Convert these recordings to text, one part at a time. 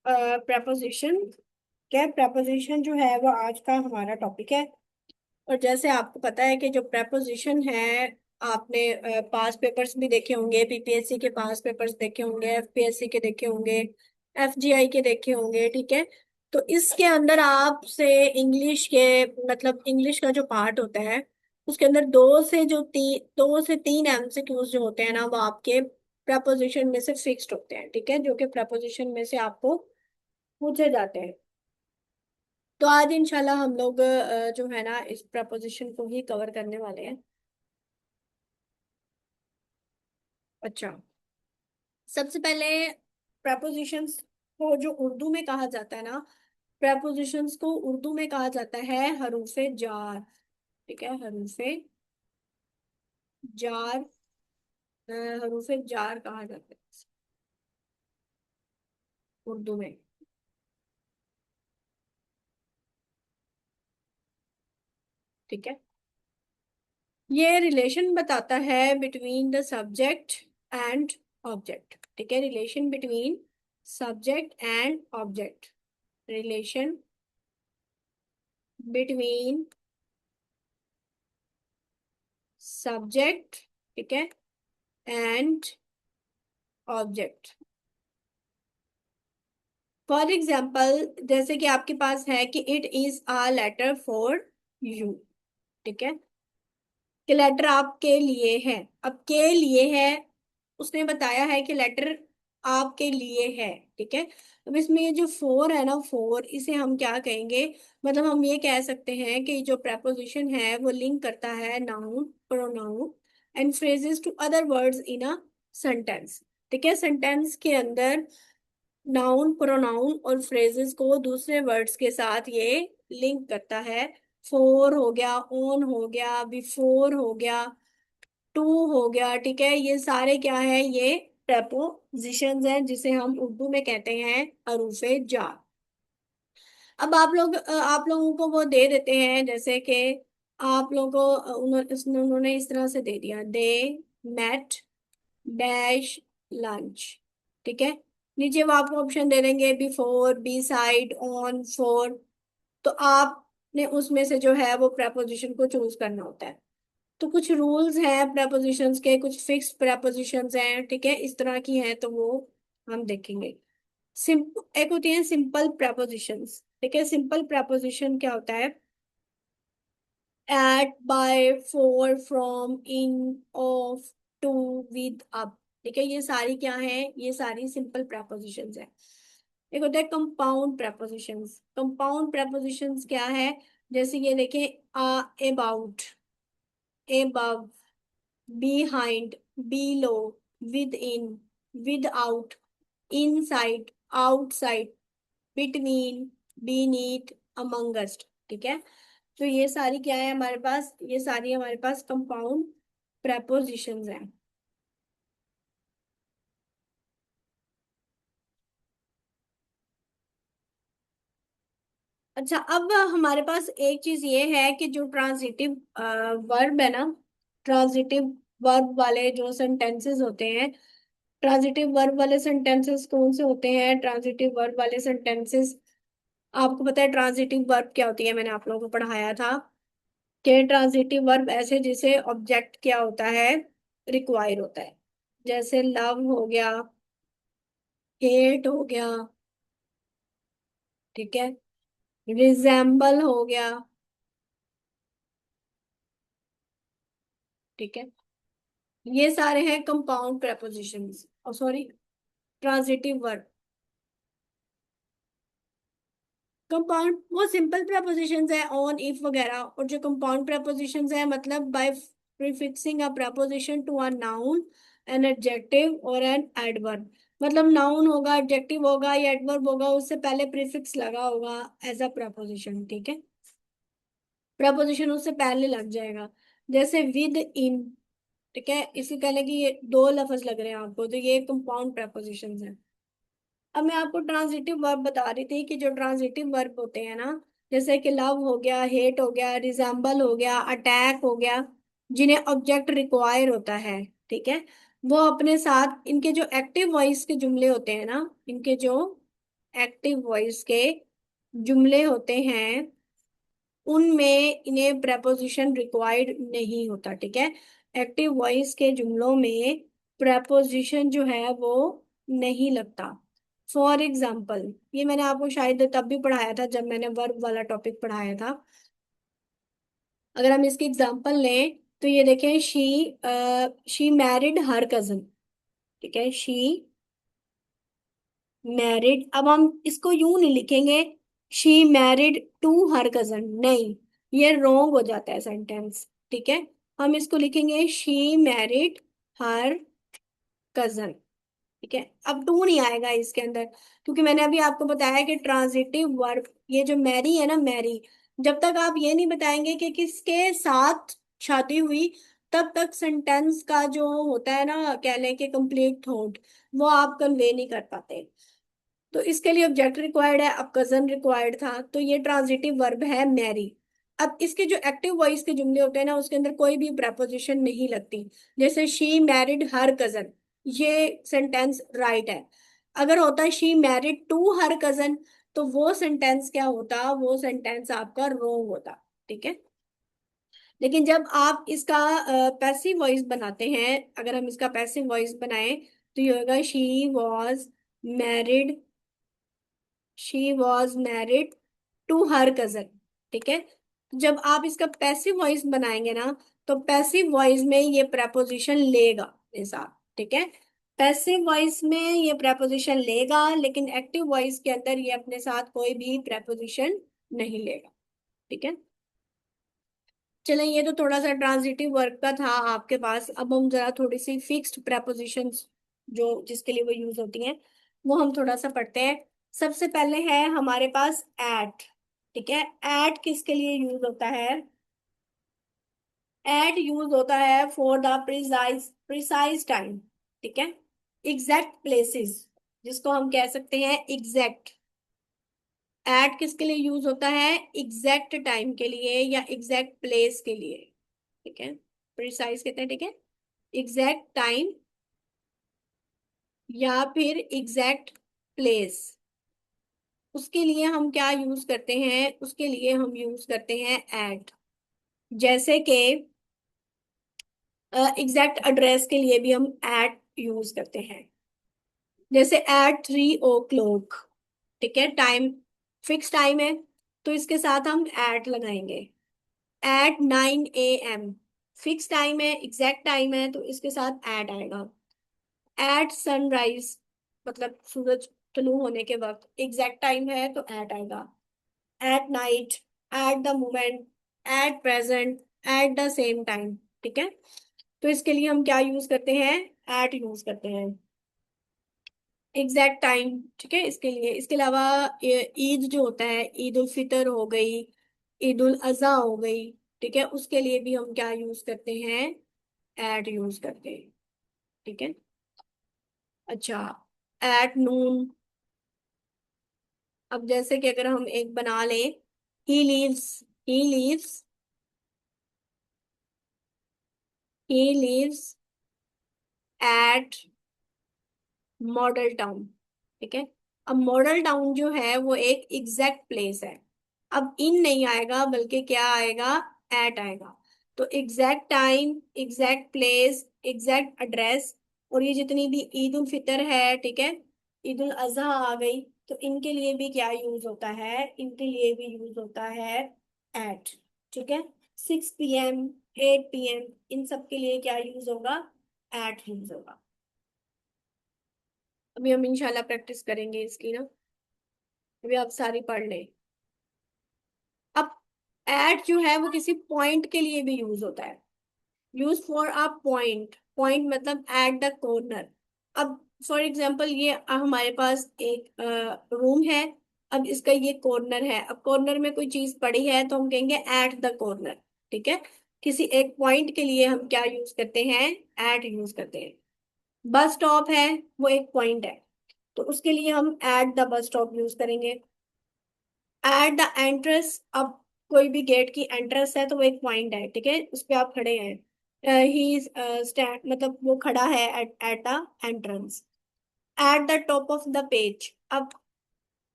Preposition. क्या preposition जो है वो आज का हमारा टॉपिक है। और जैसे आपको पता है कि जो प्रपोजिशन है, आपने पास पेपर्स भी देखे होंगे, पीपीएससी के पास पेपर्स देखे होंगे, एफपीएससी के देखे होंगे, एफजीआई के देखे होंगे, ठीक है। तो इसके अंदर आपसे इंग्लिश के, मतलब इंग्लिश का जो पार्ट होता है, उसके अंदर दो से तीन एमसीक्यूज जो होते हैं ना, वो आपके प्रपोजिशन में से फिक्स्ड होते हैं, ठीक है, जो कि प्रपोजिशन में से आपको पूछे जाते हैं। तो आज इंशाल्लाह हम लोग जो है ना, इस प्रपोजिशन को ही कवर करने वाले हैं। अच्छा, सबसे पहले प्रपोजिशंस को जो उर्दू में कहा जाता है ना, प्रपोजिशंस को उर्दू में कहा जाता है हरूफे जार। ठीक है, हरूफे जार। हरूफे जार कहा जाता है उर्दू में। ठीक है, ये रिलेशन बताता है between the subject and object. ठीक है, relation between subject and object. Relation between subject, ठीक है, एंड ऑब्जेक्ट। फॉर एग्जाम्पल, जैसे कि आपके पास है कि it is a letter for you. ठीक है, कि लेटर आपके लिए है। अब के लिए है, उसने बताया है कि लेटर आपके लिए है। ठीक है, अब इसमें ये जो फोर है ना, फोर, इसे हम क्या कहेंगे, मतलब हम ये कह सकते हैं कि जो preposition है वो लिंक करता है noun, pronoun and phrases to other words in a sentence. ठीक है, सेंटेंस के अंदर नाउन, प्रोनाउन और फ्रेजेस को दूसरे वर्ड्स के साथ ये लिंक करता है। फोर हो गया, ऑन हो गया, बिफोर हो गया, टू हो गया। ठीक है, ये सारे क्या है, ये प्रपोजिशंस हैं जिसे हम उर्दू में कहते हैं हरूफे जार। अब आप लोगों को वो दे देते हैं, जैसे कि आप लोगों को उन्होंने इस तरह से दे दिया, दे मेट डैश लंच। ठीक है, नीचे वो आपको ऑप्शन दे देंगे, before, beside, on, for. तो आपने उसमें से जो है वो प्रपोजिशन को चूज करना होता है। तो कुछ रूल्स हैं प्रपोजिशंस के, कुछ फिक्स्ड प्रपोजिशंस हैं, ठीक है, इस तरह की हैं, तो वो हम देखेंगे। एक होती है सिंपल प्रपोजिशंस। ठीक है, सिंपल प्रपोजिशन क्या होता है, at, by, for, from, in, of, to, with, up. ठीक है, ये सारी क्या है, ये सारी सिंपल प्रपोजिशंस है। एक होता है कंपाउंड प्रपोजिशंस। कंपाउंड प्रपोजिशंस क्या है, जैसे ये देखें, about, above, behind, below, within, without, inside, outside, between, beneath, amongst। ठीक है, तो ये सारी क्या है हमारे पास, ये सारी हमारे पास कंपाउंड prepositions हैं। अच्छा, अब हमारे पास एक चीज ये है कि जो ट्रांजिटिव वर्ब है ना, ट्रांजिटिव वर्ब वाले जो सेंटेंसेस होते हैं, ट्रांजिटिव वर्ब वाले सेंटेंसेस कौन से होते हैं, ट्रांजिटिव वर्ब वाले सेंटेंसेस, आपको पता है ट्रांजिटिव वर्ब क्या होती है, मैंने आप लोगों को पढ़ाया था कि ट्रांजिटिव वर्ब ऐसे जिसे ऑब्जेक्ट क्या होता है, रिक्वायर होता है। जैसे लव हो गया, हेट हो गया, ठीक है, रिजेम्बल हो गया। ठीक है, ये सारे हैं कंपाउंड प्रेपोजिशंस, और सॉरी, ट्रांजिटिव वर्ब। कंपाउंड वो सिंपल प्रेपोजिशंस है, ऑन, इफ वगैरह। और जो कंपाउंड प्रेपोजिशंस है, मतलब by prefixing a preposition to a noun, an adjective और एन एडवर्ब। मतलब नाउन होगा, एडजेक्टिव होगा या एडवर्ब होगा, उससे पहले प्रीफिक्स लगा होगा एज अ प्रेपोजिशन। ठीक है, प्रेपोजिशन उससे पहले लग जाएगा। जैसे विद इन, ठीक है, इसी पहले कि ये दो लफ्ज लग रहे हैं आपको, तो ये कंपाउंड प्रेपोजिशंस है। अब मैं आपको ट्रांजिटिव वर्ब बता रही थी कि जो ट्रांजिटिव वर्ब होते हैं ना, जैसे कि लव हो गया, हेट हो गया, रिजेम्बल हो गया, अटैक हो गया, जिन्हें ऑब्जेक्ट रिक्वायर होता है, ठीक है, वो अपने साथ इनके जो एक्टिव वॉइस के जुमले होते हैं ना, इनके जो एक्टिव वॉइस के जुमले होते हैं उनमें इन्हें प्रेपोजिशन रिक्वायर्ड नहीं होता, ठीक है। एक्टिव वॉइस के जुमलों में प्रेपोजिशन जो है वो नहीं लगता। फॉर एग्जाम्पल, ये मैंने आपको शायद तब भी पढ़ाया था जब मैंने वर्ब वाला टॉपिक पढ़ाया था। अगर हम इसकी एग्जाम्पल लें तो ये देखें, शी मैरिड हर कजन, ठीक है। शी मैरिड, अब हम इसको यूं नहीं लिखेंगे she married to her cousin, नहीं, ये रॉन्ग हो जाता है सेंटेंस, ठीक है। हम इसको लिखेंगे शी मैरिड हर कजन, ठीक है। अब टू नहीं आएगा इसके अंदर, क्योंकि मैंने अभी आपको बताया कि ट्रांजिटिव वर्ब, ये जो मैरी है ना, मैरी, जब तक आप ये नहीं बताएंगे कि किसके साथ शादी हुई, तब तक सेंटेंस का जो होता है ना, कह लें कि कंप्लीट थॉट, वो आप कन्वे नहीं कर पाते। तो इसके लिए ऑब्जेक्ट रिक्वायर्ड है, अब कजन रिक्वायर्ड था, तो ये ट्रांजिटिव वर्ब है मैरी। अब इसके जो एक्टिव वॉइस के जुमले होते हैं ना, उसके अंदर कोई भी प्रेपोजिशन नहीं लगती। जैसे शी मैरिड हर कजन, ये सेंटेंस राइट है। अगर होता she married to her cousin, तो वो सेंटेंस क्या होता, वो सेंटेंस आपका रोंग होता, ठीक है। लेकिन जब आप इसका पैसिव वॉइस बनाते हैं, अगर हम इसका पैसिव वॉइस बनाएं तो ये होगा married she was married to her cousin, ठीक है। जब आप इसका पैसिव वॉइस बनाएंगे ना, तो पैसिव वॉइस में ये प्रेपोजिशन लेगा अपने साथ, ठीक है। पैसिव वॉइस में ये प्रेपोजिशन लेगा, लेकिन एक्टिव वॉइस के अंदर ये अपने साथ कोई भी प्रेपोजिशन नहीं लेगा, ठीक है। चलें, ये तो थोड़ा सा ट्रांजिटिव वर्ब का था आपके पास। अब हम जरा थोड़ी सी फिक्स्ड प्रेपोजिशंस जो जिसके लिए वो यूज होती हैं, वो हम थोड़ा सा पढ़ते हैं। सबसे पहले है हमारे पास एट, ठीक है। एट किसके लिए यूज होता है? एट यूज होता है for the precise precise time, ठीक है। एग्जैक्ट प्लेसेस, जिसको हम कह सकते हैं एग्जैक्ट। एट किसके लिए यूज होता है? एग्जैक्ट टाइम के लिए या एग्जैक्ट प्लेस के लिए, ठीक है। प्रिसाइज कहते हैं, ठीक है। एग्जैक्ट टाइम या फिर एग्जैक्ट प्लेस, उसके लिए हम क्या यूज करते हैं? उसके लिए हम यूज करते हैं एट। जैसे कि एग्जैक्ट एड्रेस के लिए भी हम एट यूज करते हैं। जैसे एट 3 o'clock, ठीक है, टाइम फिक्स टाइम है, तो इसके साथ हम एट लगाएंगे। एट 9 AM, फिक्स टाइम है, एग्जैक्ट टाइम है, तो इसके साथ एट आएगा। एट सनराइज, मतलब सूरज तुलू होने के वक्त, एग्जैक्ट टाइम है तो एट आएगा। At night, at the moment, at present, at the same time, ठीक है। तो इसके लिए हम क्या यूज करते हैं? एट यूज करते हैं, एग्जैक्ट टाइम, ठीक है। इसके लिए, इसके अलावा ईद जो होता है, ईद उल फितर हो गई, ईद उल अजहा हो गई, ठीक है, उसके लिए भी हम क्या यूज करते हैं? एट यूज करते हैं, ठीक है। अच्छा, एट नून, अब जैसे कि अगर हम एक बना लें, he leaves, he leaves, he leaves eight Model town, ठीक है। अब मॉडल टाउन जो है वो एक एग्जैक्ट प्लेस है। अब इन नहीं आएगा, बल्कि क्या आएगा? एट आएगा। तो exact time, exact place, exact address, और ये जितनी भी ईद उल फितर है, ठीक है, ईद उल अजहा आ गई, तो इनके लिए भी क्या यूज होता है? इनके लिए भी यूज होता है एट, ठीक है। 6 PM, 8 PM, इन सब के लिए क्या यूज होगा? एट यूज होगा। अभी हम इंशाल्लाह प्रैक्टिस करेंगे इसकी ना, अभी आप सारी पढ़ लें। अब एट जो है वो किसी पॉइंट के लिए भी यूज होता है, use for a point, point मतलब एट द कॉर्नर। अब फॉर एग्जांपल, ये हमारे पास एक रूम है, अब इसका ये कॉर्नर है, अब कॉर्नर में कोई चीज पड़ी है तो हम कहेंगे एट द कॉर्नर, ठीक है। किसी एक पॉइंट के लिए हम क्या यूज करते हैं? एट यूज करते हैं। बस स्टॉप है, वो एक पॉइंट है, तो उसके लिए हम at the bus stop use करेंगे। एट द एंट्रेंस, अब कोई भी गेट की एंट्रेंस है तो वो एक पॉइंट है, ठीक है, उस पे आप खड़े हैं, ही स्टैंड, मतलब वो खड़ा है at the entrance. At the top of the page, अब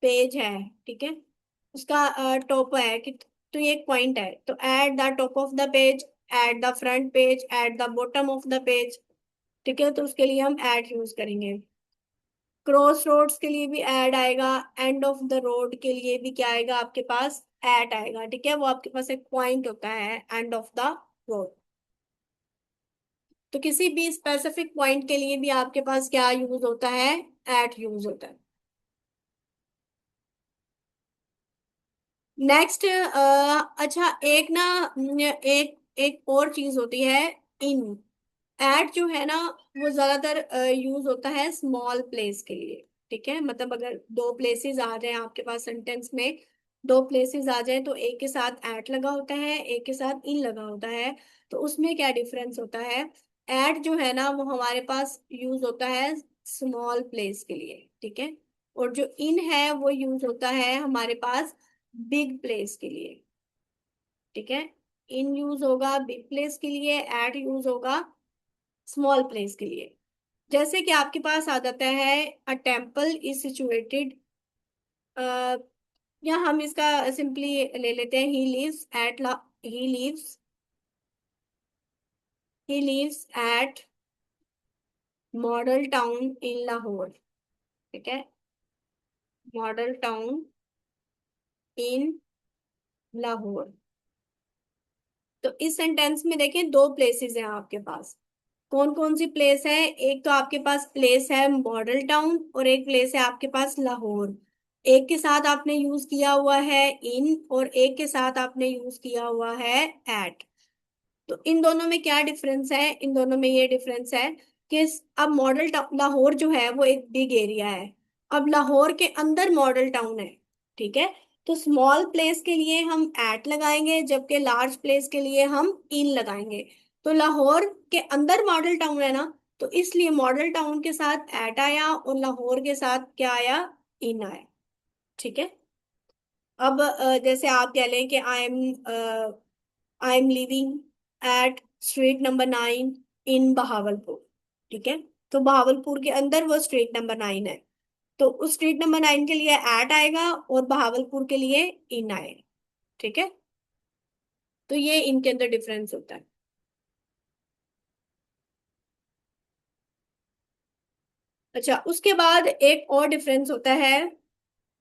पेज है, ठीक है, उसका टॉप है कि, तो ये एक पॉइंट है, तो at the top of the page, at the front page, at the bottom of the page, ठीक है, तो उसके लिए हम एट यूज करेंगे। क्रॉस रोड्स के लिए भी ऐड आएगा, एंड ऑफ द रोड के लिए भी क्या आएगा आपके पास, एट आएगा, ठीक है, वो आपके पास एक पॉइंट होता है एंड ऑफ द रोड। तो किसी भी स्पेसिफिक पॉइंट के लिए भी आपके पास क्या यूज होता है, एट यूज होता है। नेक्स्ट, अच्छा एक ना, एक एक और चीज होती है, इन। एट जो है ना, वो ज्यादातर यूज होता है स्मॉल प्लेस के लिए, ठीक है, मतलब अगर दो प्लेसेस आ जाए आपके पास सेंटेंस में, दो प्लेसेस आ जाए, तो एक के साथ एट लगा होता है, एक के साथ इन लगा होता है। तो उसमें क्या डिफरेंस होता है, एट जो है ना वो हमारे पास यूज होता है स्मॉल प्लेस के लिए, ठीक है, और जो इन है वो यूज होता है हमारे पास बिग प्लेस के लिए, ठीक है। इन यूज होगा बिग प्लेस के लिए, एट यूज होगा स्मॉल प्लेस के लिए। जैसे कि आपके पास आ जाता है, अ टेम्पल इज सिचुएटेड, या हम इसका सिंपली ले लेते हैं, he lives he lives at Model Town in Lahore, ठीक है, मॉडल टाउन इन लाहौर। तो इस सेंटेंस में देखें दो प्लेसेस हैं आपके पास, कौन कौन सी प्लेस है, एक तो आपके पास प्लेस है मॉडल टाउन, और एक प्लेस है आपके पास लाहौर। एक के साथ आपने यूज किया हुआ है इन, और एक के साथ आपने यूज किया हुआ है एट। तो इन दोनों में क्या डिफरेंस है, इन दोनों में ये डिफरेंस है कि अब मॉडल टाउन लाहौर जो है वो एक बिग एरिया है, अब लाहौर के अंदर मॉडल टाउन है, ठीक है, तो स्मॉल प्लेस के लिए हम एट लगाएंगे, जबकि लार्ज प्लेस के लिए हम इन लगाएंगे। तो लाहौर के अंदर मॉडल टाउन है ना, तो इसलिए मॉडल टाउन के साथ एट आया और लाहौर के साथ क्या आया, इन आया, ठीक है। अब जैसे आप कह लें कि I am living at street number 9 इन बहावलपुर, ठीक है, तो बहावलपुर के अंदर वो स्ट्रीट नंबर 9 है, तो उस स्ट्रीट नंबर 9 के लिए एट आएगा और बहावलपुर के लिए इन आएगा, ठीक है। तो ये इनके अंदर डिफरेंस होता है। अच्छा, उसके बाद एक और डिफरेंस होता है,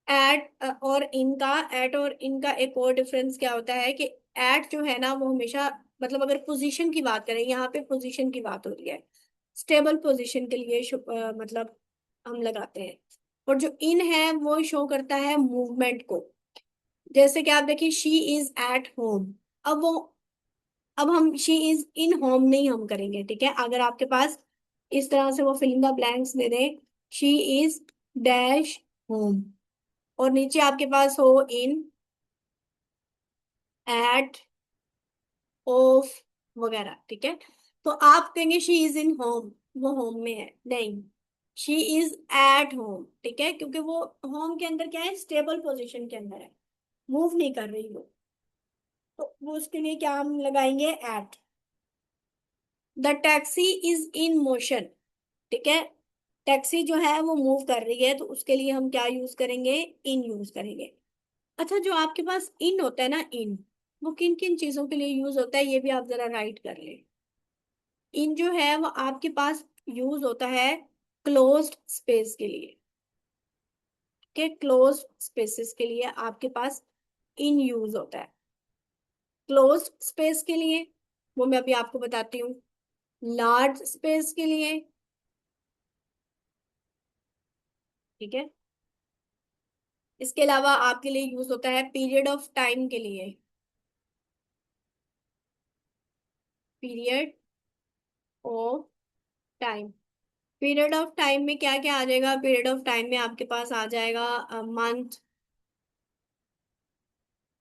एट और इनका, एट और इनका एक और डिफरेंस क्या होता है कि एट जो है ना वो हमेशा, मतलब अगर पोजीशन की बात करें, यहाँ पे पोजीशन की बात हो रही है, स्टेबल पोजीशन के लिए मतलब हम लगाते हैं, और जो इन है वो शो करता है मूवमेंट को। जैसे कि आप देखिए, शी इज एट होम, अब वो, अब हम शी इज इन होम नहीं हम करेंगे, ठीक है, अगर आपके पास इस तरह से वो फिलिंग द ब्लैंक्स दे दें, शी इज डैश होम, और नीचे आपके पास हो इन, एट, ऑफ, वगैरह, ठीक है, तो आप कहेंगे शी इज इन होम, वो होम में है, नहीं, शी इज एट होम, ठीक है, क्योंकि वो होम के अंदर क्या है, स्टेबल पोजीशन के अंदर है, मूव नहीं कर रही वो, तो वो उसके लिए क्या हम लगाएंगे, at. The taxi is in motion, ठीक है, टैक्सी जो है वो मूव कर रही है, तो उसके लिए हम क्या यूज करेंगे, इन यूज करेंगे। अच्छा, जो आपके पास इन होता है ना, इन वो किन किन चीजों के लिए यूज होता है, ये भी आप जरा राइट कर लें। इन जो है वो आपके पास यूज होता है क्लोज्ड स्पेस के लिए, के क्लोज्ड स्पेसेस के लिए आपके पास इन यूज होता है। क्लोज्ड स्पेस के लिए वो मैं अभी आपको बताती हूँ, लार्ज स्पेस के लिए, ठीक है, इसके अलावा आपके लिए यूज होता है पीरियड ऑफ टाइम के लिए, period of time. Period of time में क्या क्या आ जाएगा, पीरियड ऑफ टाइम में आपके पास आ जाएगा मंथ,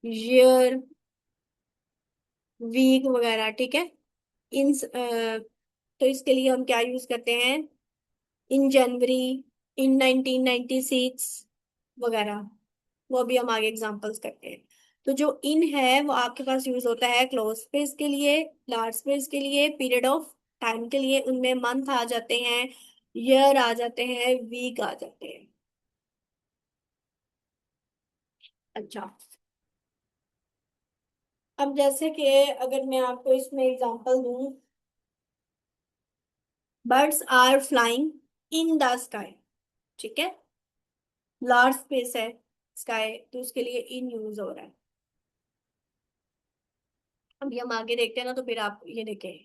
ईयर, वीक वगैरह, ठीक है। तो इसके लिए हम क्या यूज करते हैं, इन जनवरी, इन 1996 वगैरह, वो भी हम आगे एग्जांपल्स करते हैं। तो जो इन है वो आपके पास यूज होता है क्लोज स्पेस के लिए, लार्ज स्पेस के लिए, पीरियड ऑफ टाइम के लिए, उनमें मंथ आ जाते हैं, ईयर आ जाते हैं, वीक आ जाते हैं। अच्छा, अब जैसे कि अगर मैं आपको इसमें एग्जांपल दूं, birds are flying in the sky, ठीक है, लार्ज स्पेस है स्काई, तो उसके लिए इन यूज हो रहा है। अभी हम आगे देखते हैं ना, तो फिर आप ये देखें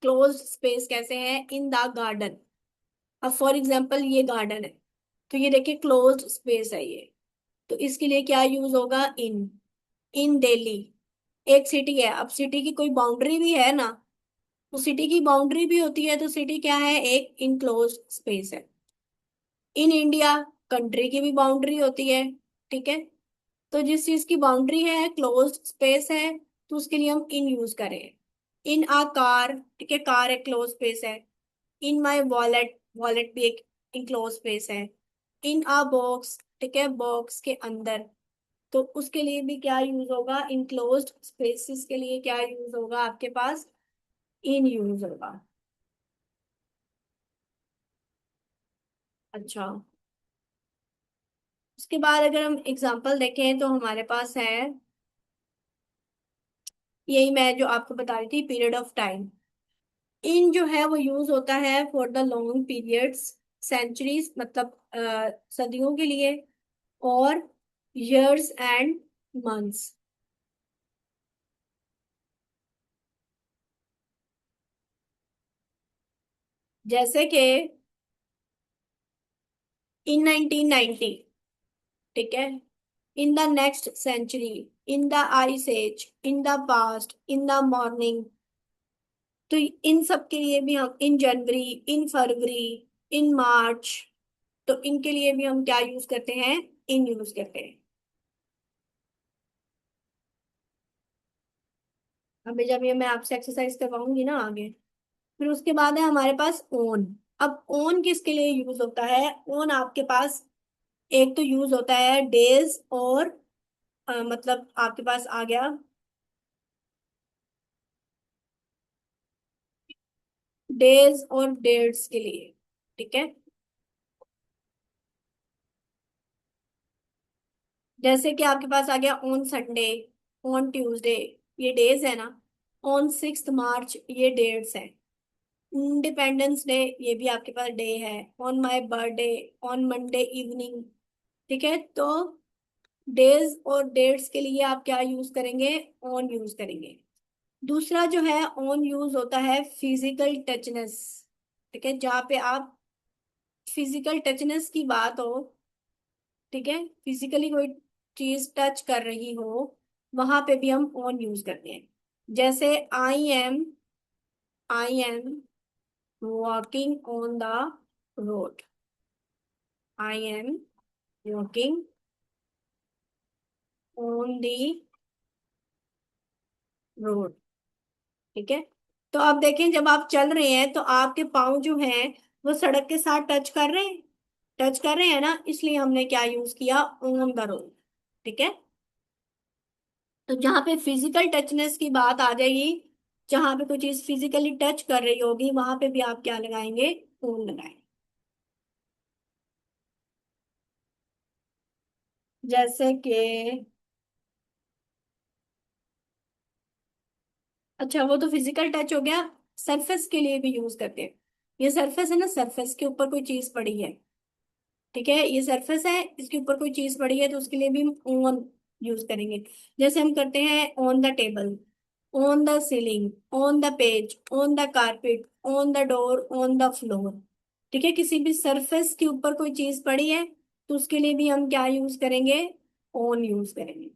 क्लोज्ड स्पेस कैसे है, इन द गार्डन। अब फॉर एग्जाम्पल ये गार्डन है, तो ये देखिए क्लोज्ड स्पेस है ये, तो इसके लिए क्या यूज होगा, इन। इन दिल्ली, एक सिटी है, अब सिटी की कोई बाउंड्री भी है ना, तो सिटी की बाउंड्री भी होती है, तो सिटी क्या है, एक इनक्लोज्ड स्पेस है। इन इंडिया, कंट्री की भी बाउंड्री होती है, ठीक है, तो जिस चीज की बाउंड्री है, क्लोज्ड स्पेस है, तो उसके लिए हम इन यूज करें। इन आ कार, ठीक है, कार एक क्लोज स्पेस है। इन माई वॉलेट, वॉलेट भी एक इनक्लोज स्पेस है। इन आ बॉक्स, ठीक है, बॉक्स के अंदर, तो उसके लिए भी क्या यूज होगा, इनक्लोज्ड स्पेसिस के लिए क्या यूज होगा आपके पास, इन यूज होगा। अच्छा, उसके बाद अगर हम एग्जांपल देखें तो हमारे पास है, यही मैं जो आपको बता रही थी, पीरियड ऑफ टाइम। इन जो है वो यूज होता है for the long periods, centuries मतलब सदियों के लिए, और years एंड मंथ्स। जैसे कि इन 1990, ठीक है, in the next century, in the ice age, in the past, in the morning, तो इन सब के लिए भी हम इन जनवरी, इन फरवरी, इन मार्च, तो इनके लिए भी हम क्या यूज करते हैं, इन यूज करते हैं। अभी जब ये मैं आपसे एक्सरसाइज करवाऊंगी ना आगे, फिर उसके बाद है हमारे पास ओन। अब ओन किसके लिए यूज होता है, ओन आपके पास एक तो यूज होता है डेज और मतलब आपके पास आ गया डेज और डेट्स के लिए, ठीक है, जैसे कि आपके पास आ गया ऑन संडे, ऑन ट्यूसडे, ये डेज है ना, ऑन 6 मार्च ये डेट्स है। इंडिपेंडेंस डे, ये भी आपके पास डे है। On my birthday, on Monday evening, ठीक है, तो डेज और डेट्स के लिए आप क्या यूज करेंगे, ऑन यूज करेंगे। दूसरा जो है ऑन यूज होता है फिजिकल टचनेस, ठीक है, जहाँ पे आप फिजिकल टचनेस की बात हो, ठीक है, फिजिकली कोई चीज टच कर रही हो, वहां पे भी हम ऑन यूज करते हैं। जैसे I am walking on the road, I am walking on the road, ठीक है, तो आप देखें जब आप चल रहे हैं तो आपके पाँव जो हैं वो सड़क के साथ टच कर रहे हैं, टच कर रहे हैं ना, इसलिए हमने क्या यूज किया, ऑन द रोड, ठीक है। तो जहां पे फिजिकल टचनेस की बात आ जाएगी, जहां पे कोई चीज फिजिकली टच कर रही होगी, वहां पे भी आप क्या लगाएंगे, ऑन लगाएंगे। जैसे कि, अच्छा वो तो फिजिकल टच हो गया, सरफेस के लिए भी यूज करते हैं। ये सरफेस है ना, सरफेस के ऊपर कोई चीज पड़ी है, ठीक है, ये सरफेस है, इसके ऊपर कोई चीज पड़ी है, तो उसके लिए भी हम ऑन यूज करेंगे। जैसे हम करते हैं on the table, on the ceiling, on the page, on the carpet, on the door, on the floor, ठीक है, किसी भी सरफेस के ऊपर कोई चीज पड़ी है, तो उसके लिए भी हम क्या यूज करेंगे, ऑन यूज करेंगे।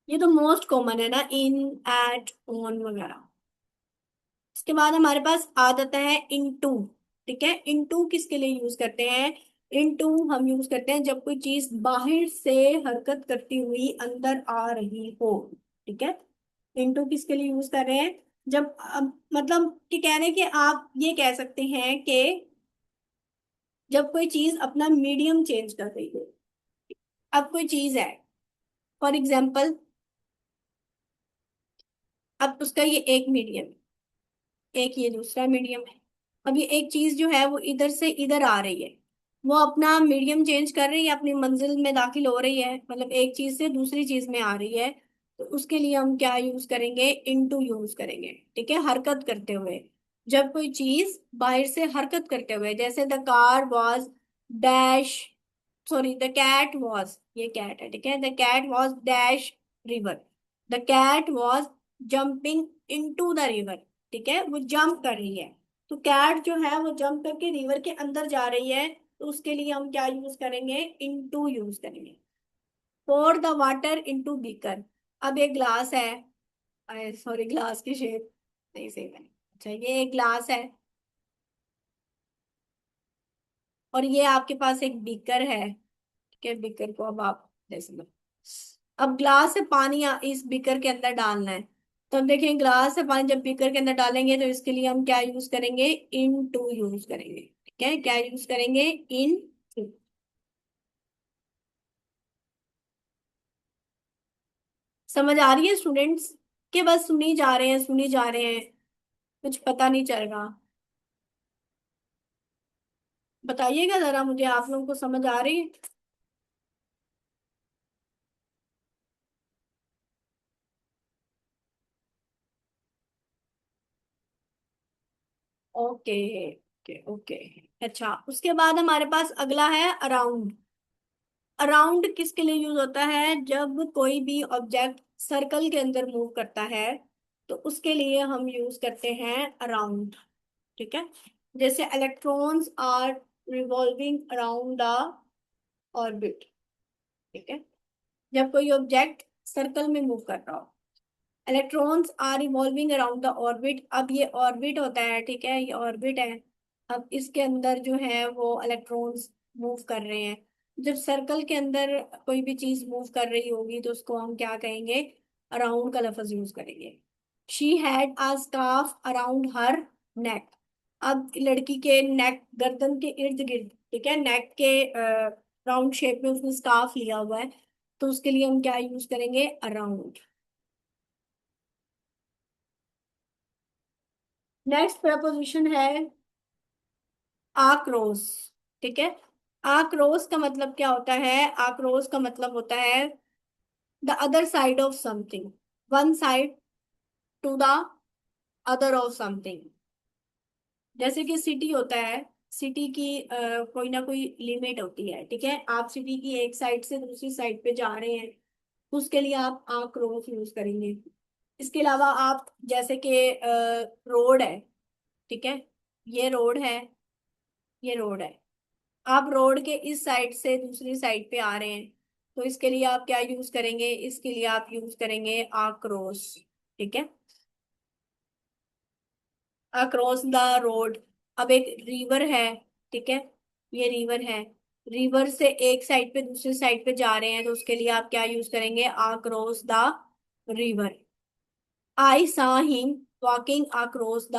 ये तो मोस्ट कॉमन है ना, इन, एट, ऑन वगैरह। इसके बाद हमारे पास आ जाता है इनटू, ठीक है, इनटू किसके लिए यूज करते हैं, इनटू हम यूज करते हैं जब कोई चीज बाहर से हरकत करती हुई अंदर आ रही हो, ठीक है। इनटू किसके लिए यूज कर रहे हैं, जब मतलब कि कह रहे हैं कि आप ये कह सकते हैं कि जब कोई चीज अपना मीडियम चेंज कर रही हो। अब कोई चीज है, फॉर एग्जाम्पल, अब उसका ये एक मीडियम, एक ये दूसरा मीडियम है। अब ये एक चीज जो है वो इधर से इधर आ रही है, वो अपना मीडियम चेंज कर रही है, अपनी मंजिल में दाखिल हो रही है, मतलब एक चीज से दूसरी चीज में आ रही है, तो उसके लिए हम क्या यूज करेंगे, इनटू यूज करेंगे। ठीक है, हरकत करते हुए। जब कोई चीज बाहर से हरकत करते हुए, जैसे the car was dash, sorry the cat was, ये कैट है, ठीक है, the cat was dash river, the cat was jumping into the river. ठीक है, वो जंप कर रही है, तो कैट जो है वो जंप करके रिवर के अंदर जा रही है, तो उसके लिए हम क्या यूज करेंगे, इनटू यूज करेंगे। Pour the water into beaker. अब एक ग्लास है, सॉरी ग्लास की शेप नहीं सही है, अच्छा ये एक ग्लास है, और ये आपके पास एक बीकर है। ठीक है, बीकर को अब आप जैसे लो, अब ग्लास से पानी इस बीकर के अंदर डालना है। तो अब देखें, ग्लास से पानी जब बीकर के अंदर डालेंगे, तो इसके लिए हम क्या यूज करेंगे, इन टू यूज करेंगे। ठीक है, क्या यूज करेंगे, इन टू। समझ आ रही है स्टूडेंट्स, के बस सुनी जा रहे हैं, सुनी जा रहे हैं, कुछ पता नहीं चल रहा। बताइएगा जरा मुझे, आप लोगों को समझ आ रही है? Okay okay okay. अच्छा, उसके बाद हमारे पास अगला है अराउंड। अराउंड किसके लिए यूज होता है, जब कोई भी ऑब्जेक्ट सर्कल के अंदर मूव करता है, तो उसके लिए हम यूज करते हैं अराउंड। ठीक है, जैसे electrons are revolving around the orbit. ठीक है, जब कोई ऑब्जेक्ट सर्कल में मूव कर रहा हो, electrons are revolving around the orbit. अब ये ऑर्बिट होता है, ठीक है, ये ऑर्बिट है। अब इसके अंदर जो है वो इलेक्ट्रॉन्स मूव कर रहे हैं। जब सर्कल के अंदर कोई भी चीज मूव कर रही होगी, तो उसको हम क्या कहेंगे, अराउंड का लफ्ज यूज करेंगे। She had a scarf around her neck. अब लड़की के नेक, गर्दन के इर्द गिर्द, ठीक है, नेक के राउंड शेप में उसने स्कार्फ लिया हुआ है, तो उसके लिए हम क्या यूज करेंगे, अराउंड। नेक्स्ट प्रपोजिशन है आक्रोश। ठीक है, आक्रोश का मतलब क्या होता है, आक्रोश का मतलब होता है the other side of something, one side to the other of something. जैसे कि सिटी होता है, सिटी की कोई ना कोई लिमिट होती है। ठीक है, आप सिटी की एक साइड से दूसरी साइड पे जा रहे हैं, तो उसके लिए आप आक्रोश यूज करेंगे। इसके अलावा आप जैसे कि रोड है, ठीक है, ये रोड है, ये रोड है, आप रोड के इस साइड से दूसरी साइड पे आ रहे हैं, तो इसके लिए आप क्या यूज करेंगे, इसके लिए आप यूज करेंगे अक्रॉस। ठीक है, अक्रॉस द रोड। अब एक रिवर है, ठीक है, ये रिवर है, रिवर से एक साइड पे दूसरी साइड पे जा रहे हैं, तो उसके लिए आप क्या यूज करेंगे, अक्रॉस द रिवर। आई सा him walking across the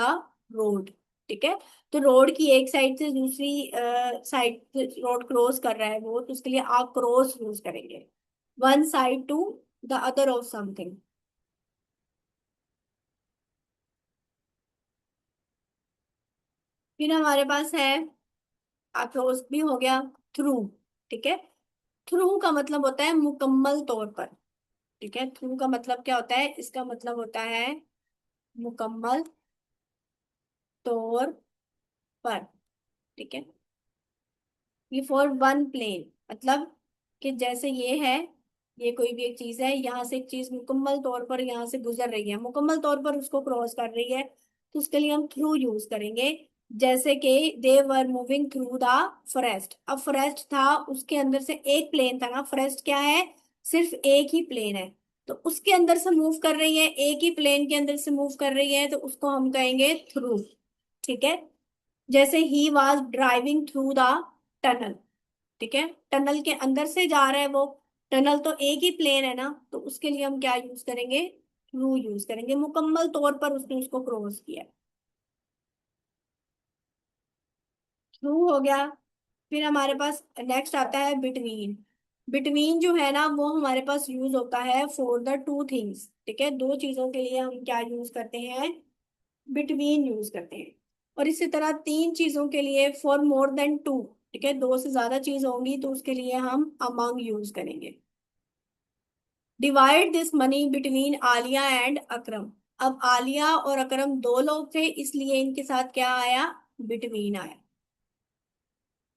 road. ठीक है, तो रोड की एक साइड से दूसरी साइड रोड क्रॉस कर रहा है वो, तो उसके लिए आप क्रॉस यूज करेंगे, one side to the other of something. फिर हमारे पास है, अक्रॉस भी हो गया, थ्रू। ठीक है, थ्रू का मतलब होता है मुकम्मल तौर पर। ठीक है, थ्रू का मतलब क्या होता है, इसका मतलब होता है मुकम्मल तौर पर। ठीक है, ये फॉर वन प्लेन, मतलब कि जैसे ये है, ये कोई भी एक चीज है, यहाँ से एक चीज मुकम्मल तौर पर यहाँ से गुजर रही है, मुकम्मल तौर पर उसको क्रॉस कर रही है, तो उसके लिए हम थ्रू यूज करेंगे। जैसे कि they were moving through the forest. अब फॉरेस्ट था, उसके अंदर से एक प्लेन था ना, फॉरेस्ट क्या है, सिर्फ एक ही प्लेन है, तो उसके अंदर से मूव कर रही है, एक ही प्लेन के अंदर से मूव कर रही है, तो उसको हम कहेंगे थ्रू। ठीक है, जैसे he was driving through the tunnel. ठीक है, टनल के अंदर से जा रहा है वो, टनल तो एक ही प्लेन है ना, तो उसके लिए हम क्या यूज करेंगे, थ्रू यूज करेंगे, मुकम्मल तौर पर उसने उसको क्रॉस किया। थ्रू हो गया। फिर हमारे पास नेक्स्ट आता है बिटवीन। बिटवीन जो है ना, वो हमारे पास यूज होता है फॉर द टू थिंग्स। ठीक है, दो चीजों के लिए हम क्या यूज करते हैं, बिटवीन यूज करते हैं। और इसी तरह तीन चीजों के लिए फॉर मोर देन टू। ठीक है, दो से ज्यादा चीज होंगी तो उसके लिए हम अमंग यूज करेंगे। Divide this money between Aliya and Akram. अब आलिया और अकरम दो लोग थे, इसलिए इनके साथ क्या आया, बिटवीन आया।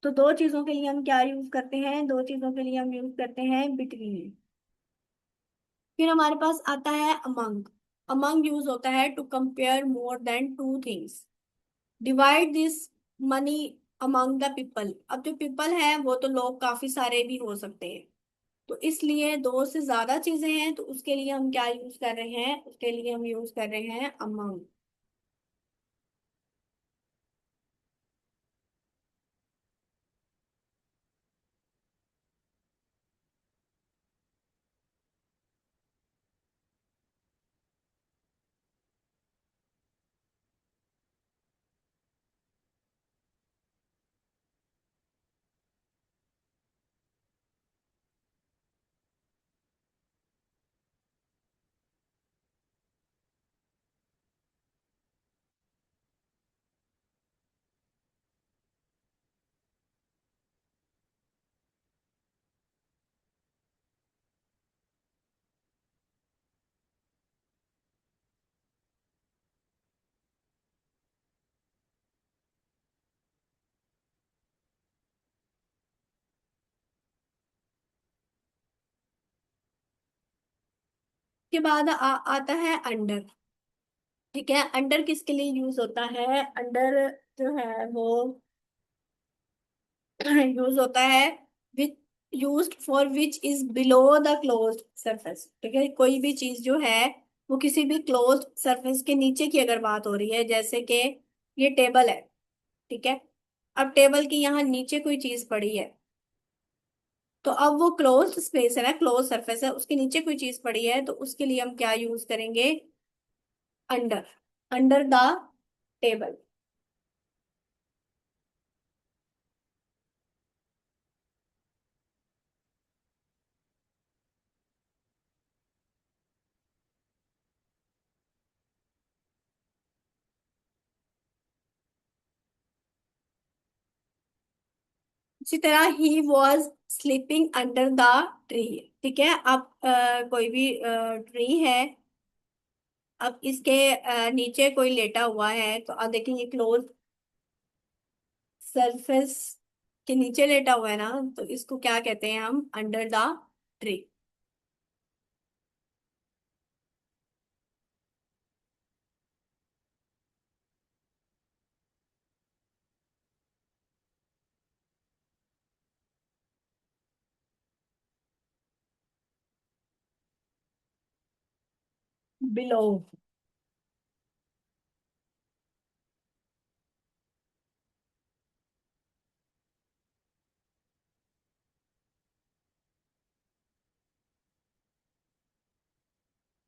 तो दो चीजों के लिए हम क्या यूज करते हैं, दो चीजों के लिए हम यूज करते हैं बिटवीन। फिर हमारे पास आता है अमंग। अमंग यूज होता है to compare more than two things. Divide this money among the people. अब जो पीपल है वो तो लोग काफी सारे भी हो सकते हैं, तो इसलिए दो से ज्यादा चीजें हैं तो उसके लिए हम क्या यूज कर रहे हैं, उसके लिए हम यूज कर रहे हैं अमंग। के बाद आता है अंडर। ठीक है, अंडर किसके लिए यूज होता है, अंडर जो है वो यूज होता है विच use for which is below the closed surface. ठीक है, कोई भी चीज जो है वो किसी भी क्लोज्ड सरफेस के नीचे की अगर बात हो रही है, जैसे कि ये टेबल है, ठीक है, अब टेबल की यहाँ नीचे कोई चीज पड़ी है, तो अब वो क्लोज्ड स्पेस है ना, क्लोज सरफेस है, उसके नीचे कोई चीज पड़ी है, तो उसके लिए हम क्या यूज करेंगे, अंडर। Under the table. इसी तरह he was sleeping under the tree. ठीक है, अब कोई भी ट्री है, अब इसके नीचे कोई लेटा हुआ है, तो अब देखेंगे क्लोज सरफेस के नीचे लेटा हुआ है ना, तो इसको क्या कहते हैं हम, अंडर द ट्री। बिलो।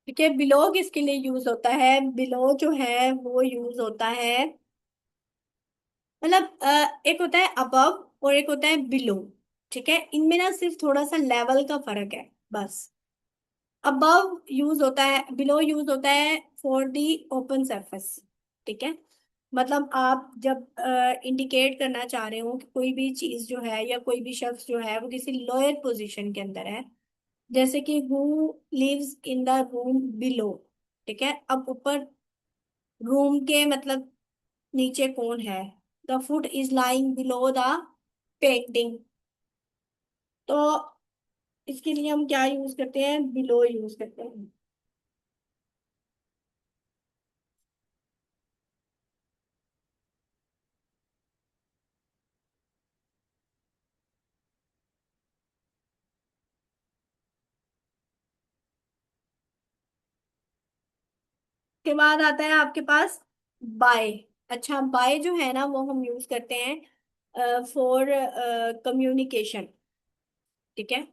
ठीक है, बिलो किसके लिए यूज होता है, बिलो जो है वो यूज होता है, मतलब एक होता है अबव और एक होता है बिलो। ठीक है, इनमें ना सिर्फ थोड़ा सा लेवल का फर्क है बस। अबव यूज होता है, बिलो यूज होता है फॉर दी ओपन सरफेस। ठीक है, मतलब आप जब इंडिकेट करना चाह रहे हो कि कोई भी चीज जो है या कोई भी शख्स जो है वो किसी लोअर पोजीशन के अंदर है, जैसे कि who lives in the room below. ठीक है, अब ऊपर रूम के मतलब नीचे कौन है, the foot is lying below the painting. तो इसके लिए हम क्या यूज करते हैं, बिलो यूज करते हैं। के बाद आता है आपके पास बाय। अच्छा, बाय जो है ना वो हम यूज करते हैं फॉर कम्युनिकेशन। ठीक है,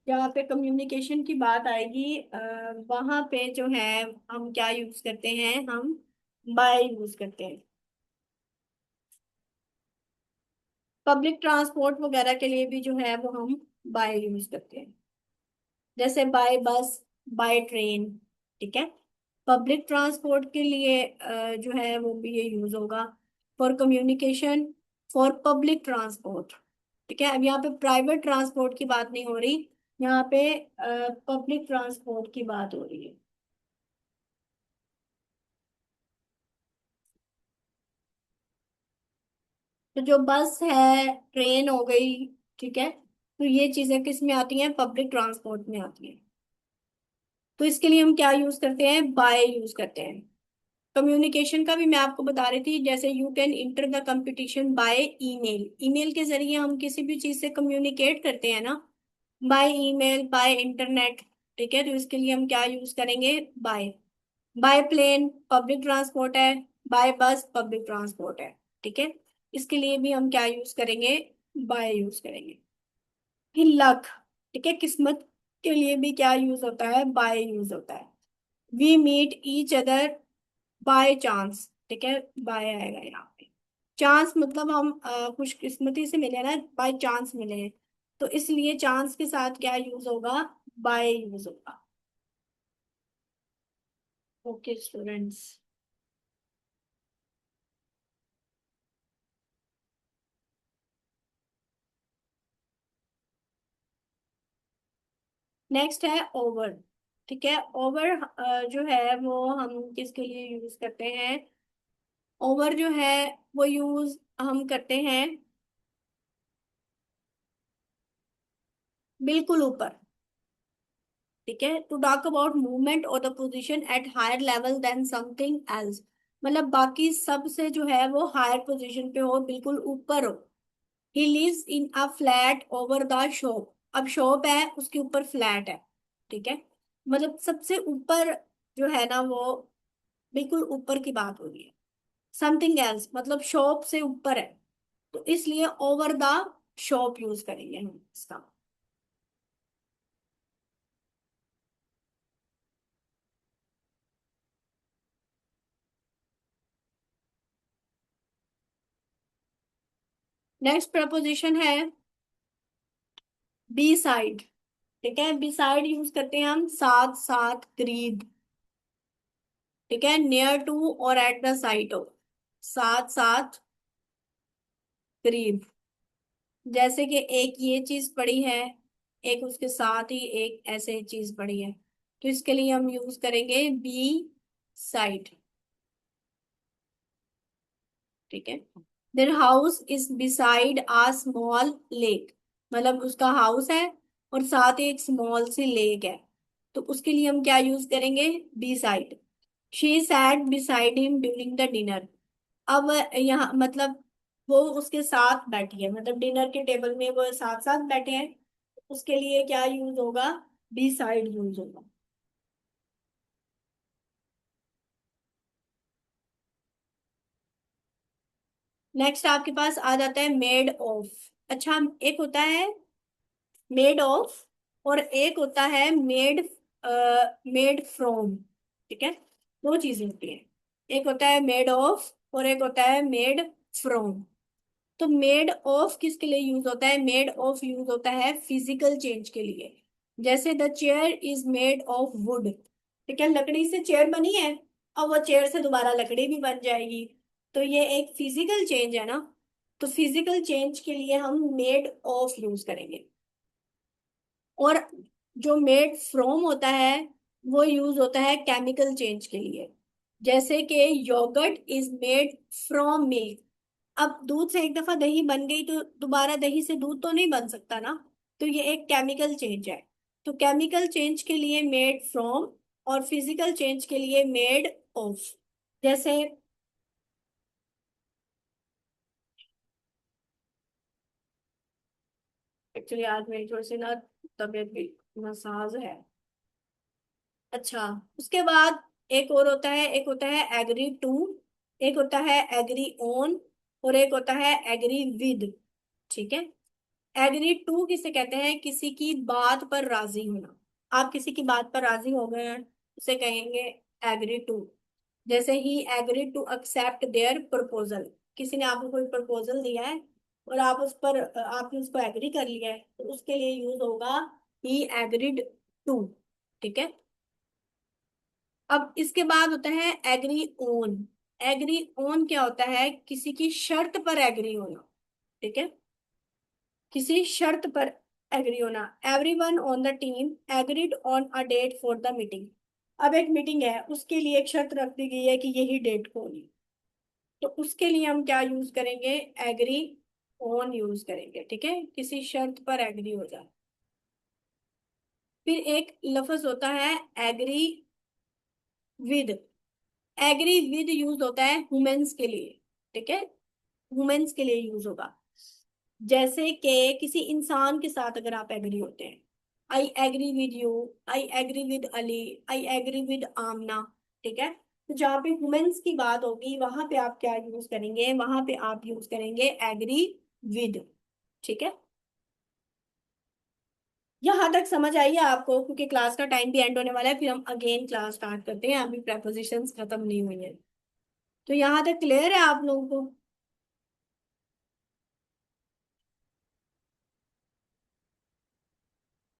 जहाँ पे कम्युनिकेशन की बात आएगी वहां पे जो है हम क्या यूज करते हैं, हम बाय यूज करते हैं। पब्लिक ट्रांसपोर्ट वगैरह के लिए भी जो है वो हम बाय यूज करते हैं, जैसे बाय बस, बाय ट्रेन। ठीक है, पब्लिक ट्रांसपोर्ट के लिए जो है वो भी ये यूज होगा, for communication, for public transport. ठीक है, अब यहाँ पे प्राइवेट ट्रांसपोर्ट की बात नहीं हो रही, यहाँ पे पब्लिक ट्रांसपोर्ट की बात हो रही है। तो जो बस है, ट्रेन हो गई, ठीक है, तो ये चीजें किस में आती हैं? पब्लिक ट्रांसपोर्ट में आती हैं। तो इसके लिए हम क्या यूज करते हैं? बाय यूज करते हैं। कम्युनिकेशन का भी मैं आपको बता रही थी, जैसे you can enter the competition by email. Email के जरिए हम किसी भी चीज से कम्युनिकेट करते हैं ना, बाय ईमेल, बाय इंटरनेट। ठीक है, तो इसके लिए हम क्या यूज करेंगे? By. By plane public transport है, बाय बस पब्लिक ट्रांसपोर्ट है। ठीक है, इसके लिए भी हम क्या यूज करेंगे? बाय यूज करेंगे। फिर लक, ठीक है, किस्मत के लिए भी क्या यूज होता है? बाय यूज होता है। We meet each other by chance. ठीक है, बाय आएगा यहाँ पे। चांस मतलब हम खुशकिस्मती से मिले ना, बाय चांस मिले हैं, तो इसलिए चांस के साथ क्या यूज होगा? बाय यूज होगा। Okay students. नेक्स्ट है ओवर। ठीक है, ओवर जो है वो हम किसके लिए यूज करते हैं? ओवर जो है वो यूज हम करते हैं बिल्कुल ऊपर। ठीक है, टू टॉक अबाउट मूवमेंट और the position at higher level than something else. मतलब बाकी सब से जो है वो हायर पोजीशन पे हो, बिल्कुल ऊपर हो। He lives in a flat over the shop. अब शॉप है, उसके ऊपर फ्लैट है। ठीक है, मतलब सबसे ऊपर जो है ना वो बिल्कुल ऊपर की बात हो रही है। समथिंग एल्स मतलब शॉप से ऊपर है, तो इसलिए ओवर द शॉप यूज करेंगे हम इसका। नेक्स्ट प्रपोजिशन है बी साइड। ठीक है, बी साइड यूज करते हैं हम साथ साथ, करीब। ठीक है, नियर टू और एट द साइड ऑफ, साथ साथ, करीब। जैसे कि एक ये चीज पड़ी है, एक उसके साथ ही एक ऐसे चीज पड़ी है, तो इसके लिए हम यूज करेंगे बी साइड। ठीक है, their house is beside a small lake. मतलब उसका हाउस है और साथ ही एक स्मॉल सी लेक है, तो उसके लिए हम क्या यूज करेंगे? Beside. She sat beside him during the dinner. अब यहाँ मतलब वो उसके साथ बैठी है, मतलब डिनर के टेबल में वो साथ साथ बैठे हैं, उसके लिए क्या यूज होगा? बी साइड यूज होगा। नेक्स्ट आपके पास आ जाता है मेड ऑफ। अच्छा, एक होता है मेड ऑफ और एक होता है मेड, मेड फ्रॉम। ठीक है, दो चीजें होती हैं, एक होता है मेड ऑफ और एक होता है मेड फ्रॉम। तो मेड ऑफ किसके लिए यूज होता है? मेड ऑफ यूज होता है फिजिकल चेंज के लिए। जैसे the chair is made of would. ठीक है, लकड़ी से चेयर बनी है, और वो चेयर से दोबारा लकड़ी भी बन जाएगी, तो ये एक फिजिकल चेंज है ना, तो फिजिकल चेंज के लिए हम मेड ऑफ यूज करेंगे। और जो मेड फ्रॉम होता है वो यूज होता है केमिकल चेंज के लिए। जैसे कि yoghurt is made from milk. अब दूध से एक दफा दही बन गई तो दोबारा दही से दूध तो नहीं बन सकता ना, तो ये एक केमिकल चेंज है। तो केमिकल चेंज के लिए मेड फ्रॉम और फिजिकल चेंज के लिए मेड ऑफ। जैसे एक्चुअली आज मेरी थोड़ी सी ना तबीयत भी मसाज है। अच्छा, उसके बाद एक और होता है, एक होता है एग्री टू, एक होता है एग्री ऑन और एक होता है एग्री विद। ठीक है, एग्री टू किसे कहते हैं? किसी की बात पर राजी होना। आप किसी की बात पर राजी हो गए हैं, उसे कहेंगे एग्री टू। जैसे ही agree to accept their proposal. किसी ने आपको कोई प्रपोजल दिया है और आप उस पर आपने उसको एग्री कर लिया है, तो उसके लिए यूज होगा ही एग्रीड टू। ठीक है, अब इसके बाद होता है एग्री ओन। एग्री ओन क्या होता है? किसी की शर्त पर एग्री होना। ठीक है, किसी शर्त पर एग्री होना। Everyone on the team agreed on a date for the meeting. अब एक मीटिंग है, उसके लिए एक शर्त रख दी गई है कि यही डेट को होनी। तो उसके लिए हम क्या यूज करेंगे, एग्री ऑन यूज करेंगे। ठीक है, किसी शर्त पर एग्री हो जाए। फिर एक लफ्ज होता है agree with. Agree with use होता है वुमेन्स के लिए। ठीक है, वुमेन्स के लिए यूज होगा। जैसे कि किसी इंसान के साथ अगर आप एग्री होते हैं, I agree with you, I agree with Ali, I agree with Amna. ठीक है, तो जहाँ पे वुमेन्स की बात होगी वहां पे आप क्या यूज करेंगे, वहां पे आप यूज करेंगे एग्री विद। ठीक है, यहाँ तक समझ आई है आपको? क्योंकि क्लास का टाइम भी एंड होने वाला है, फिर हम अगेन क्लास स्टार्ट करते हैं, अभी प्रेपोजिशंस खत्म नहीं हुई है। तो यहाँ तक क्लियर है आप लोगों को?